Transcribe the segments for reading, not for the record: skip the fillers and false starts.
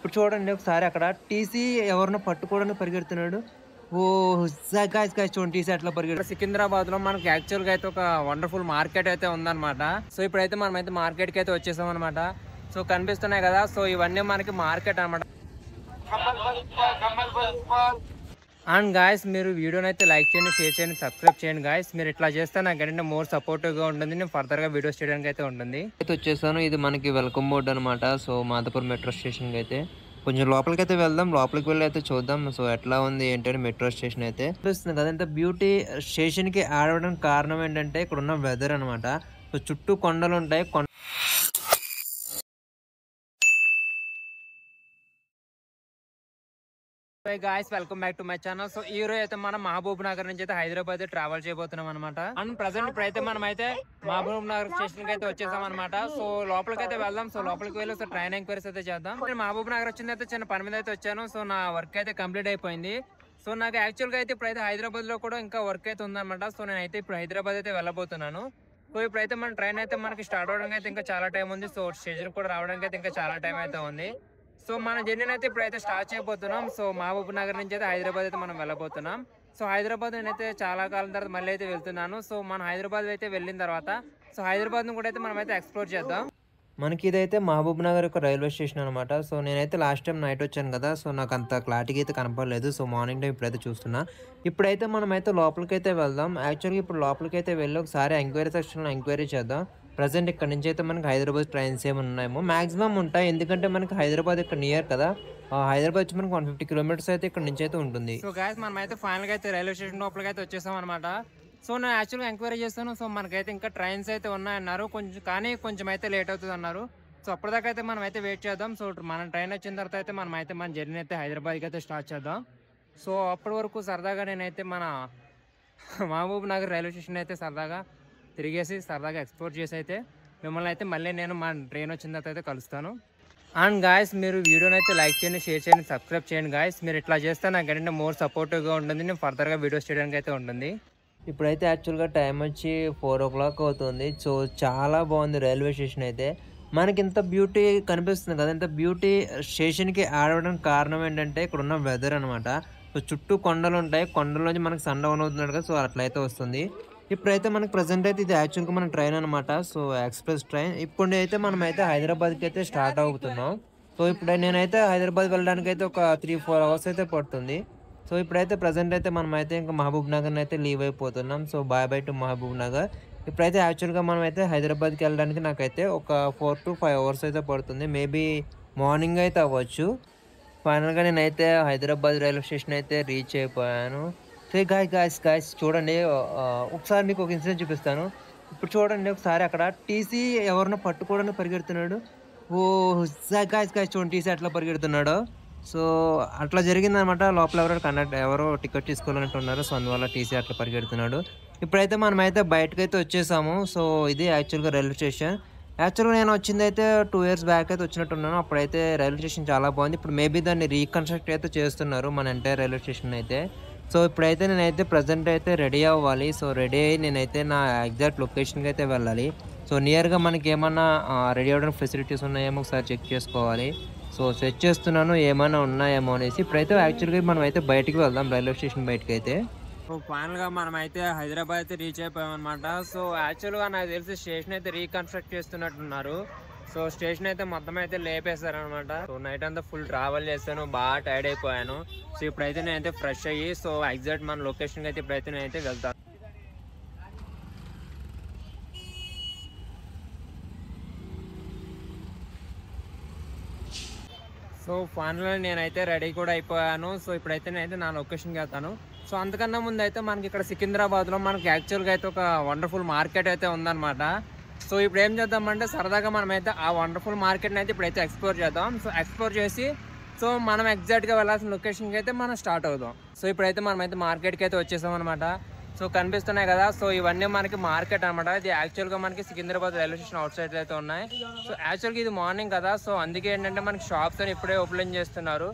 ఇప్పుడు చూడండి ఒకసారి అక్కడ టీసీ ఎవరినో పట్టుకోవడానికి పరిగెడుతున్నాడు. ఓహ్! గాయ్స్ గాయ్స్ చూడండి టీసీ అట్లా పరిగెడు సికింద్రాబాద్‌లో మనకి యాక్చువల్‌గా అయితే ఒక వండర్‌ఫుల్ మార్కెట్ అయితే ఉందన్నమాట. సో ఇప్పుడైతే మనమైతే మార్కెట్‌కి అయితే వచ్చేసామన్నమాట. సో కనిపిస్తున్నాయి కదా! సో ఇవన్నీ మనకి మార్కెట్ అన్నమాట. అండ్ గాయ్స్ మీరు వీడియోనైతే లైక్ చేయండి, షేర్ చేయండి, సబ్స్క్రైబ్ చేయండి గాయ్స్. మీరు ఇట్లా చేస్తే నాకేంటంటే మోర్ సపోర్టివ్‌గా ఉంటుంది. నేను ఫర్దర్‌గా వీడియోస్ చేయడానికి అయితే ఉంటుంది. అయితే వచ్చేసాను. ఇది మనకి వెల్కమ్ బోర్డ్ అనమాట. సో మాదాపూర్ మెట్రో స్టేషన్‌కి అయితే కొంచెం లోపలికైతే వెళ్దాం. లోపలికి వెళ్ళి అయితే చూద్దాం. సో ఎట్లా ఉంది ఏంటని మెట్రో స్టేషన్ అయితే అనిపిస్తుంది కదా! ఇంత బ్యూటీ స్టేషన్‌కి యాడ్ అవ్వడానికి కారణం ఏంటంటే ఇక్కడున్న వెదర్ అనమాట. సో చుట్టూ కొండలుంటాయి. Hi guys welcome back to my channel. So ఈ రోజు అయితే మనం మహబూబ్ నగర్ నుంచి అయితే హైదరాబాద్ ట్రావెల్ చేయబోతున్నాం అనమాట. అండ్ ప్రెసెంట్ ఇప్పుడైతే మనం అయితే మహబూబ్ నగర్ స్టేషన్ కి అయితే వచ్చేసాం అనమాట. సో లోపలికి అయితే వెళ్దాం. సో లోపలికి వెళ్ళి సో ట్రైన్ ఎంక్వైరీస్ అయితే చేద్దాం. నేను మహబూబ్ నగర్ వచ్చింది అయితే చిన్న పని మీద అయితే వచ్చాను. సో నా వర్క్ అయితే కంప్లీట్ అయిపోయింది. సో నాకు యాక్చువల్ గా అయితే ఇప్పుడైతే హైదరాబాద్ లో కూడా ఇంకా వర్క్ అయితే ఉందన్నమాట. సో నేనైతే ఇప్పుడు హైదరాబాద్ అయితే వెళ్ళబోతున్నాను. సో ఇప్పుడైతే మన ట్రైన్ అయితే మనకి స్టార్ట్ అవడానికి అయితే ఇంకా చాలా టైం ఉంది. సో స్టేషన్ కూడా రావడానికి అయితే ఇంకా చాలా టైం అయితే ఉంది. సో మన జర్నీ అయితే ఇప్పుడైతే స్టార్ట్ చేయబోతున్నాం. సో మహబూబ్ నగర్ నుంచి అయితే హైదరాబాద్ అయితే మనం వెళ్ళబోతున్నాం. సో హైదరాబాద్ నేనైతే చాలా కాలం తర్వాత మళ్ళీ అయితే వెళ్తున్నాను. సో మనం హైదరాబాద్ అయితే వెళ్ళిన తర్వాత సో హైదరాబాద్ ను కూడా అయితే మనం అయితే ఎక్స్ప్లోర్ చేద్దాం. మనకి ఇదైతే మహబూబ్ నగర్ యొక్క రైల్వే స్టేషన్ అనమాట. సో నేనైతే లాస్ట్ టైం నైట్ వచ్చాను కదా! సో నాకు అంత క్లారిటీగా అయితే కనపడలేదు. సో మార్నింగ్ టైం ఇప్పుడైతే చూస్తున్నా. ఇప్పుడైతే మనమైతే లోపలికైతే వెళ్దాం. యాక్చువల్‌గా ఇప్పుడు లోపలికైతే వెళ్ళి ఒకసారి ఎంక్వైరీ సెక్షన్‌లో ఎంక్వైరీ చేద్దాం. ప్రెజెంట్ ఇక్కడ నుంచి అయితే మనకి హైదరాబాద్ ట్రైన్స్ ఏమైనా ఉన్నాయేమో మాక్సిమం ఉంటాయి. ఎందుకంటే మనకి హైదరాబాద్ ఇక్కడ నియర్ కదా! హైదరాబాద్ వచ్చి మనకి 150 కిలోమీటర్స్ అయితే ఇక్కడ నుంచి అయితే ఉంటుంది. సో గైస్ మనమైతే ఫైనల్‌గా అయితే రైల్వే స్టేషన్ లోపలికి అయితే వచ్చేసాం అనమాట. సో నేను యాక్చువల్‌గా ఎంక్వైరీ చేస్తాను. సో మనకైతే ఇంకా ట్రైన్స్ అయితే ఉన్నాయన్నారు. కొంచెం అయితే లేట్ అవుతుంది అన్నారు. సో అప్పటిదాకా అయితే మనం అయితే వెయిట్ చేద్దాం. సో మన ట్రైన్ వచ్చిన తర్వాత అయితే మనం అయితే మన జర్నీ అయితే హైదరాబాద్కి అయితే స్టార్ట్ చేద్దాం. సో అప్పటి వరకు సరదాగా నేనైతే మన మహబూబ్ నగర్ రైల్వే స్టేషన్ అయితే సరదాగా తిరిగేసి సరదాగా ఎక్స్ప్లోర్ చేసి అయితే మిమ్మల్ని అయితే మళ్ళీ నేను మా ట్రైన్ వచ్చిన తర్వాత అయితే కలుస్తాను. అండ్ గాయస్ మీరు వీడియోని అయితే లైక్ చేయండి, షేర్ చేయండి, సబ్స్క్రైబ్ చేయండి గాయస్. మీరు ఇట్లా చేస్తే నాకు ఏంటంటే మోర్ సపోర్టివ్గా ఉంటుంది. నేను ఫర్దర్గా వీడియోస్ చేయడానికి అయితే ఉంటుంది. ఇప్పుడైతే యాక్చువల్గా టైం వచ్చి 4 o'clock అవుతుంది. సో చాలా బాగుంది రైల్వే స్టేషన్ అయితే. మనకి ఇంత బ్యూటీ కనిపిస్తుంది కదా! ఇంత బ్యూటీ స్టేషన్‌కి యాడ్ అవ్వడానికి కారణం ఏంటంటే ఇక్కడున్న వెదర్ అనమాట. సో చుట్టూ కొండలుంటాయి. కొండల్లోంచి మనకి సన్ డౌన్ అవుతున్నాడు కదా! సో అట్లయితే వస్తుంది. ఇప్పుడైతే మనకి ప్రెజెంట్ అయితే ఇది యాక్చువల్‌గా మన ట్రైన్ అనమాట. So express train. ఇప్పుడైతే మనమైతే హైదరాబాద్‌కి అయితే స్టార్ట్ అవుతున్నాం. సో ఇప్పుడు నేనైతే హైదరాబాద్ వెళ్ళడానికైతే ఒక 3, 4 అవర్స్ అయితే పడుతుంది. సో ఇప్పుడైతే ప్రెజెంట్ అయితే మనమైతే ఇంకా మహబూబ్ నగర్‌ని అయితే లీవ్ అయిపోతున్నాం. So bye bye to Mahabubnagar. ఇప్పుడైతే యాక్చువల్‌గా మనమైతే హైదరాబాద్‌కి వెళ్ళడానికి నాకైతే ఒక 4-5 అవర్స్ అయితే పడుతుంది. మేబీ మార్నింగ్ అయితే అవ్వచ్చు. ఫైనల్‌గా నేనైతే హైదరాబాద్ రైల్వే స్టేషన్ అయితే రీచ్ అయిపోయాను. సో గాయ్స్ చూడండి ఒకసారి మీకు ఒక ఇన్సిడెంట్ చూపిస్తాను. ఇప్పుడు చూడండి ఒకసారి అక్కడ టీసీ ఎవరినో పట్టుకోవడానికి పరిగెడుతున్నాడు. ఓహ్! గాయ్స్ చూడండి టీసీ ఎట్లా పరిగెడుతున్నాడో. సో అట్లా జరిగిందనమాట. లోపల ఎవరో టికెట్ తీసుకోవాలన్నట్టున్నారు. సో అందువల్ల టీసీ అట్లా పరిగెడుతున్నాడు. ఇప్పుడైతే మనమైతే బయటకైతే వచ్చేసాము. సో ఇది యాక్చువల్‌గా రైల్వే స్టేషన్. యాక్చువల్‌గా నేను వచ్చిందైతే 2 ఇయర్స్ బ్యాక్ అయితే వచ్చినట్టున్నాను. అప్పుడైతే రైల్వే స్టేషన్ చాలా బాగుంది. ఇప్పుడు మేబీ దాన్ని రీకన్‌స్ట్రక్ట్ అయితే చేస్తున్నారు మన ఎంటైర్ రైల్వే స్టేషన్ అయితే. సో ఇప్పుడైతే నేనైతే ప్రెజెంట్ అయితే రెడీ అవ్వాలి. సో రెడీ అయ్యి నేనైతే నా ఎగ్జాక్ట్ లొకేషన్‌కి అయితే వెళ్ళాలి. సో నియర్‌గా మనకేమన్నా రెడీ అవ్వడానికి ఫెసిలిటీస్ ఉన్నాయేమో ఒకసారి చెక్ చేసుకోవాలి. సో సెర్చ్ చేస్తున్నాను ఏమైనా ఉన్నాయేమో అనేసి. ఇప్పుడైతే యాక్చువల్‌గా మనమైతే బయటికి వెళ్దాం రైల్వే స్టేషన్ బయటకైతే. సో ఫైనల్‌గా మనమైతే హైదరాబాద్ అయితే రీచ్ అయిపోయామన్నమాట. సో యాక్చువల్‌గా నాకు తెలిసి స్టేషన్ అయితే రీకన్‌స్ట్రక్ట్ చేస్తున్నట్టున్నారు. సో స్టేషన్ అయితే మొత్తం అయితే లేపేశారనమాట. సో నైట్ అంతా ఫుల్ ట్రావెల్ చేశాను, బాగా టైర్డ్ అయిపోయాను. సో ఇప్పుడైతే నేనైతే ఫ్రెష్ అయ్యి సో ఎగ్జాక్ట్ మన లొకేషన్కి అయితే ఇప్పుడైతే నేనైతే వెళ్తాను. సో ఫైనల్‌గా నేనైతే రెడీ కూడా అయిపోయాను. సో ఇప్పుడైతే నేనైతే నా లొకేషన్‌కి వెళ్తాను. సో అంతకన్నా ముందు అయితే మనకి ఇక్కడ సికింద్రాబాద్లో మనకి యాక్చువల్గా అయితే ఒక వండర్ఫుల్ మార్కెట్ అయితే ఉందన్నమాట. సో ఇప్పుడు ఏం చేద్దామంటే సరదాగా మనమైతే ఆ వండర్ఫుల్ మార్కెట్ని అయితే ఇప్పుడైతే ఎక్స్ప్లోర్ చేద్దాం. సో ఎక్స్ప్లోర్ చేసి సో మనం ఎగ్జాక్ట్గా వెళ్ళాల్సిన లొకేషన్కి అయితే మనం స్టార్ట్ అవుదాం. సో ఇప్పుడైతే మనమైతే మార్కెట్కి అయితే వచ్చేసాం అనమాట. సో కనిపిస్తున్నాయి కదా! సో ఇవన్నీ మనకి మార్కెట్ అనమాట. ఇది యాక్చువల్గా మనకి Secunderabad railway station out side అయితే ఉన్నాయి. సో యాక్చువల్గా ఇది మార్నింగ్ కదా! సో అందుకే ఏంటంటే మనకి షాప్స్ అని ఇప్పుడే ఓపెన్ చేస్తున్నారు.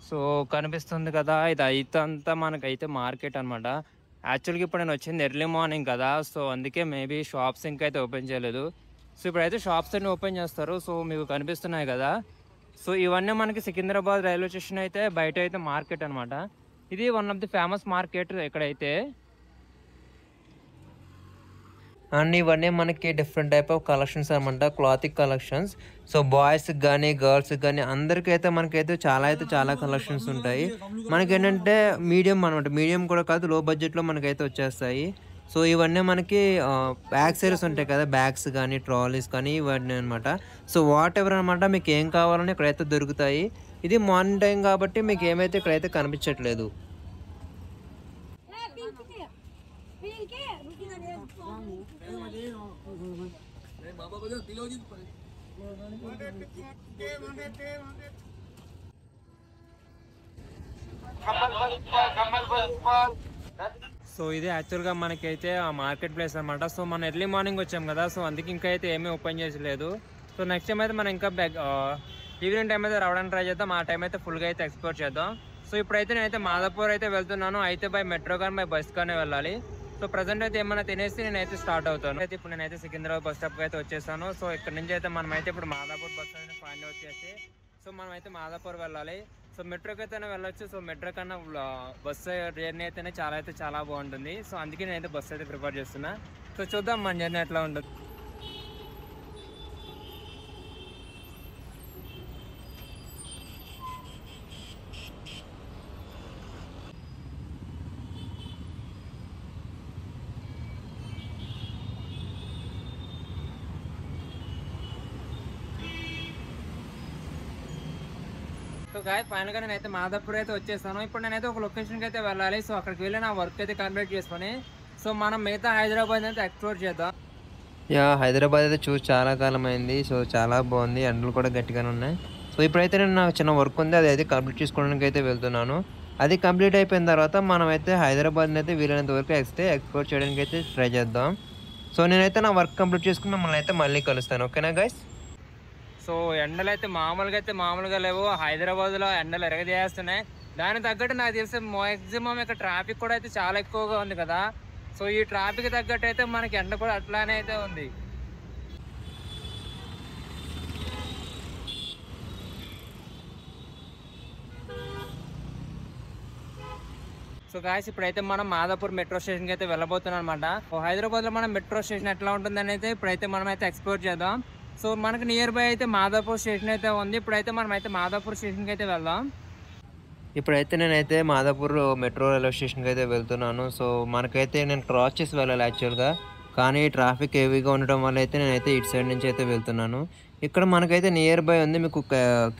సో కనిపిస్తుంది కదా! ఇది అయితే అంతా మనకైతే మార్కెట్ అనమాట. యాక్చువల్గా ఇప్పుడు నేను వచ్చింది ఎర్లీ మార్నింగ్ కదా! సో అందుకే మేబీ షాప్స్ ఇంకా అయితే ఓపెన్ చేయలేదు. సో ఇప్పుడైతే షాప్స్ అన్ని ఓపెన్ చేస్తారు. సో మీకు కనిపిస్తున్నాయి కదా. సో ఇవన్నీ మనకి సికింద్రాబాద్ రైల్వే స్టేషన్ అయితే బయట అయితే మార్కెట్ అనమాట. ఇది one of the famous market ఇక్కడైతే. అండ్ ఇవన్నీ మనకి డిఫరెంట్ టైప్ ఆఫ్ కలెక్షన్స్ అనమాట, క్లాతింగ్ కలెక్షన్స్. సో బాయ్స్కి కానీ గర్ల్స్కి కానీ అందరికీ అయితే మనకైతే చాలా కలెక్షన్స్ ఉంటాయి. మనకి ఏంటంటే మీడియం అనమాట, మీడియం కూడా కాదు, లో బడ్జెట్లో మనకైతే వచ్చేస్తాయి. సో ఇవన్నీ మనకి యాక్సెసరీస్ ఉంటాయి కదా, బ్యాగ్స్ కానీ ట్రాలీస్ కానీ ఇవన్నీ అనమాట. సో వాట్ ఎవర్ అనమాట, మీకు ఏం కావాలని ఇక్కడైతే దొరుకుతాయి. ఇది మార్నింగ్ టైం కాబట్టి మీకు ఏమైతే ఇక్కడైతే కనిపించట్లేదు. సో ఇది యాక్చువల్గా మనకైతే ఆ మార్కెట్ ప్లేస్ అనమాట. సో మనం ఎర్లీ మార్నింగ్ వచ్చాం కదా, సో అందుకే ఇంకా అయితే ఏమీ ఓపెన్ చేసలేదు. సో నెక్స్ట్ టైం అయితే మనం ఇంకా ఈవినింగ్ టైం అయితే రావడానికి ట్రై చేద్దాం. ఆ టైం అయితే ఫుల్గా అయితే ఎక్స్ప్లోర్ చేద్దాం. సో ఇప్పుడైతే నేనైతే మాదాపూర్ అయితే వెళ్తున్నాను. అయితే బై మెట్రో కానీ బై బస్ కానీ వెళ్ళాలి. సో ప్రజెంట్ అయితే ఏమైనా తినేసి నేనైతే స్టార్ట్ అవుతాను. అయితే ఇప్పుడు నేనైతే సికింద్రాబాద్ బస్ స్టాప్కి అయితే వచ్చేసాను. సో ఇక్కడ నుంచి అయితే మనమైతే ఇప్పుడు మాదాపూర్ బస్ అయితే ఫైండ్ అవుట్ చేసి సో మనమైతే మాదాపూర్ వెళ్ళాలి. సో మెట్రోకి అయితేనే వెళ్ళొచ్చు. సో మెట్రో కన్నా బస్సు జర్నీ అయితేనే చాలా బాగుంటుంది. సో అందుకే నేనైతే బస్సు అయితే ప్రిఫర్ చేస్తున్నా. సో చూద్దాం మన జర్నీ ఎట్లా ఉంటుంది. సో గాయ ఫైనల్గా నేనైతే మాదాపూర్ అయితే వచ్చేసాను. ఇప్పుడు నేనైతే ఒక లొకేషన్కి అయితే వెళ్ళాలి. సో అక్కడికి వెళ్ళి నా వర్క్ అయితే కంప్లీట్ చేసుకొని సో మనం మిగతా హైదరాబాద్ అయితే ఎక్స్ప్లోర్ చేద్దాం. హైదరాబాద్ అయితే చూసి చాలా కాలం అయింది. సో చాలా బాగుంది, ఎండలు కూడా గట్టిగానే ఉన్నాయి. సో ఇప్పుడైతే నేను నాకు చిన్న వర్క్ ఉంది, అది అయితే కంప్లీట్ చేసుకోవడానికి అయితే వెళ్తున్నాను. అది కంప్లీట్ అయిపోయిన తర్వాత మనం అయితే హైదరాబాద్ని అయితే వీలైనంత వరకు ఎక్స్ప్లోర్ చేయడానికి అయితే ట్రై చేద్దాం. సో నేనైతే నా వర్క్ కంప్లీట్ చేసుకుని మిమ్మల్ని అయితే మళ్ళీ కలుస్తాను. ఓకేనా గైస్? సో ఎండలు అయితే మామూలుగా లేవు. హైదరాబాద్లో ఎండలు ఎరగదీస్తున్నాయి. దానికి తగ్గట్టు నాకు తెలిసి మ్యాక్సిమం ఇక్కడ ట్రాఫిక్ కూడా అయితే చాలా ఎక్కువగా ఉంది కదా. సో ఈ ట్రాఫిక్ తగ్గట్టు అయితే మనకి ఎండ కూడా అట్లానే అయితే ఉంది. సో గాయస్ ఇప్పుడైతే మనం మాదాపూర్ మెట్రో స్టేషన్కి అయితే వెళ్ళబోతున్నాం అనమాట. హైదరాబాద్లో మనం మెట్రో స్టేషన్ ఎట్లా ఉంటుందని అయితే ఇప్పుడైతే మనం అయితే ఎక్స్ప్లోర్ చేద్దాం. సో మనకు నియర్ బై అయితే మాదాపూర్ స్టేషన్ అయితే ఉంది. ఇప్పుడైతే మనం అయితే మాదాపూర్ స్టేషన్కి అయితే వెళ్దాం. ఇప్పుడైతే నేనైతే మాదాపూర్ మెట్రో రైల్వే స్టేషన్కి అయితే వెళ్తున్నాను. సో మనకైతే నేను క్రాస్ చేసి వెళ్ళాలి యాక్చువల్గా, కానీ ట్రాఫిక్ హెవీగా ఉండడం వల్ల అయితే నేనైతే ఇటు సైడ్ నుంచి అయితే వెళ్తున్నాను. ఇక్కడ మనకైతే నియర్ బై ఉంది. మీకు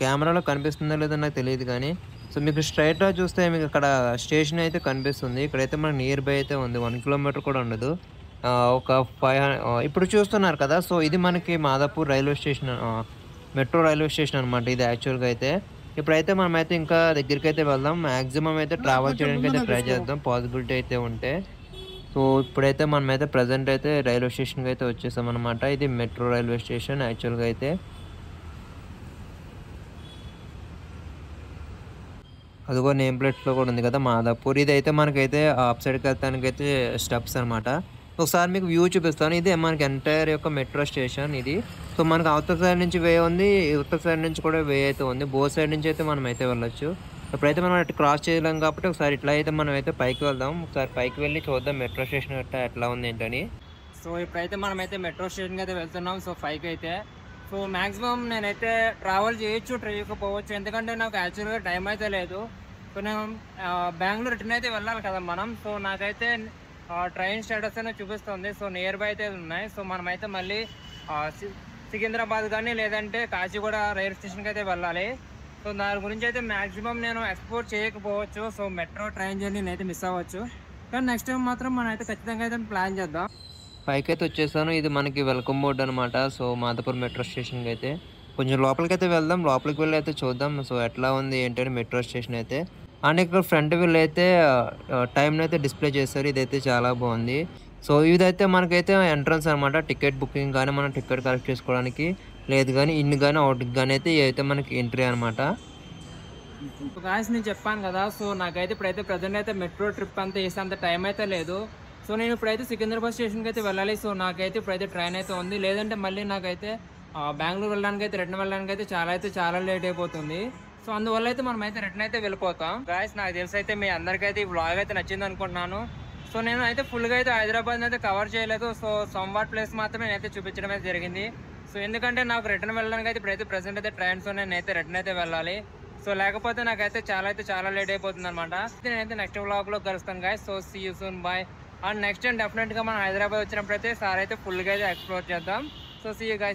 కెమెరాలో కనిపిస్తుందో లేదో నాకు తెలియదు, కానీ సో మీకు స్ట్రైట్గా చూస్తే మీకు ఇక్కడ స్టేషన్ అయితే కనిపిస్తుంది. ఇక్కడైతే మనకు నియర్ బై అయితే ఉంది, 1 కిలోమీటర్ కూడా ఉండదు. ఒక 500 ఇప్పుడు చూస్తున్నారు కదా. సో ఇది మనకి Madhapur railway station, metro railway station అనమాట ఇది యాక్చువల్గా అయితే. ఇప్పుడైతే మనమైతే ఇంకా దగ్గరికి అయితే వెళ్దాం. మ్యాక్సిమం అయితే ట్రావెల్ చేయడానికి అయితే ట్రై చేద్దాం పాసిబిలిటీ అయితే ఉంటే. సో ఇప్పుడైతే మనమైతే ప్రజెంట్ అయితే రైల్వే స్టేషన్కి అయితే వచ్చేసాం అనమాట. ఇది మెట్రో రైల్వే స్టేషన్ యాక్చువల్గా అయితే. అదిగో నేమ్ ప్లేట్లో కూడా ఉంది కదా మాదాపూర్. ఇదైతే మనకైతే అప్ సైడ్కి వెళ్తానికి అయితే స్టెప్స్ అనమాట. ఒకసారి మీకు వ్యూ చూపిస్తాను. ఇదే మనకి ఎంటైర్ యొక్క మెట్రో స్టేషన్ ఇది. సో మనకి అవతల సైడ్ నుంచి వే ఉంది, ఉత్తర సైడ్ నుంచి కూడా వే అయితే ఉంది. బోత్ సైడ్ నుంచి అయితే మనం అయితే వెళ్ళొచ్చు. ఇప్పుడైతే మనం అటు క్రాస్ చేయలేం కాబట్టి ఒకసారి ఇట్లా అయితే మనం అయితే పైకి వెళ్దాం. ఒకసారి పైకి వెళ్ళి చూద్దాం మెట్రో స్టేషన్ ఎట్లా ఉంది ఏంటని. సో ఇప్పుడైతే మనం అయితే మెట్రో స్టేషన్కి అయితే వెళ్తున్నాం. సో 5కి అయితే. సో మ్యాక్సిమం నేనైతే ట్రావెల్ చేయకపోవచ్చు, ఎందుకంటే నాకు యాక్చువల్గా టైం అయితే లేదు. సో నేను బెంగళూరు రిటర్న్ అయితే వెళ్ళాలి కదా మనం. సో నాకైతే ట్రైన్ స్టేటస్ అనేది చూపిస్తుంది. సో నియర్ బై అయితే ఉన్నాయి. సో మనమైతే మళ్ళీ సికింద్రాబాద్ కానీ లేదంటే కాచిగూడ రైల్వే స్టేషన్కి అయితే వెళ్ళాలి. సో దాని గురించి అయితే మ్యాక్సిమం నేను ఎక్స్ప్లోర్ చేయకపోవచ్చు. సో మెట్రో ట్రైన్ జర్నీ అయితే మిస్ అవ్వచ్చు. కానీ నెక్స్ట్ టైం మాత్రం మనం అయితే ఖచ్చితంగా అయితే ప్లాన్ చేద్దాం. పైకి అయితే వచ్చేసాను. ఇది మనకి వెల్కమ్ బోర్డ్ అనమాట. సో మాదాపూర్ మెట్రో స్టేషన్కి అయితే కొంచెం లోపలికి అయితే వెళ్దాం. లోపలికి వెళ్ళి అయితే చూద్దాం సో ఎట్లా ఉంది ఏంటంటే మెట్రో స్టేషన్ అయితే. అండ్ ఇక్కడ ఫ్రంట్ వీల్ అయితే టైంని అయితే డిస్ప్లే చేస్తారు. ఇదైతే చాలా బాగుంది. సో ఇదైతే మనకైతే ఎంట్రన్స్ అనమాట. టికెట్ బుకింగ్ కానీ మనం టికెట్ కలెక్ట్ చేసుకోవడానికి, లేదు కానీ ఇన్ కానీ అవుట్కి కానీ అయితే ఇదైతే మనకి ఎంట్రీ అనమాట. గాయస్ నేను చెప్పాను కదా. సో నాకైతే ఇప్పుడైతే ప్రజెంట్ అయితే మెట్రో ట్రిప్ అంతా వేసేంత టైం అయితే లేదు. సో నేను ఇప్పుడైతే సికింద్రాబాద్ స్టేషన్కి అయితే వెళ్ళాలి. సో నాకైతే ఇప్పుడైతే ట్రైన్ అయితే ఉంది, లేదంటే మళ్ళీ నాకైతే బెంగళూరు వెళ్ళడానికి అయితే రిటర్న్ వెళ్ళడానికి అయితే చాలా లేట్ అయిపోతుంది. సో అందువల్ల అయితే మనం అయితే రిటర్న్ అయితే వెళ్ళిపోతాం. గాయస్ నాకు తెలిసి అయితే మీ అందరికైతే ఈ వ్లాగ్ అయితే నచ్చింది అనుకుంటున్నాను. సో నేను అయితే ఫుల్గా అయితే హైదరాబాద్ అయితే కవర్ చేయలేదు. సో సమ్వాట్ ప్లేస్ మాత్రమే నేనైతే చూపించడం అయితే జరిగింది. సో ఎందుకంటే నాకు రిటర్న్ వెళ్ళడానికి అయితే ఇప్పుడైతే ప్రెసెంట్ అయితే ట్రైన్స్ నేనైతే రిటర్న్ అయితే వెళ్ళాలి. సో లేకపోతే నాకైతే చాలా లేట్ అయిపోతుంది అనమాట. నేనైతే నెక్స్ట్ వ్లాగ్ లో కలుస్తాను guys. So see you soon bye. And next time definite గా మనం హైదరాబాద్ వచ్చినప్పుడు అయితే సార్ అయితే ఫుల్ గా అయితే ఎక్స్ప్లోర్ చేద్దాం. So see you guys.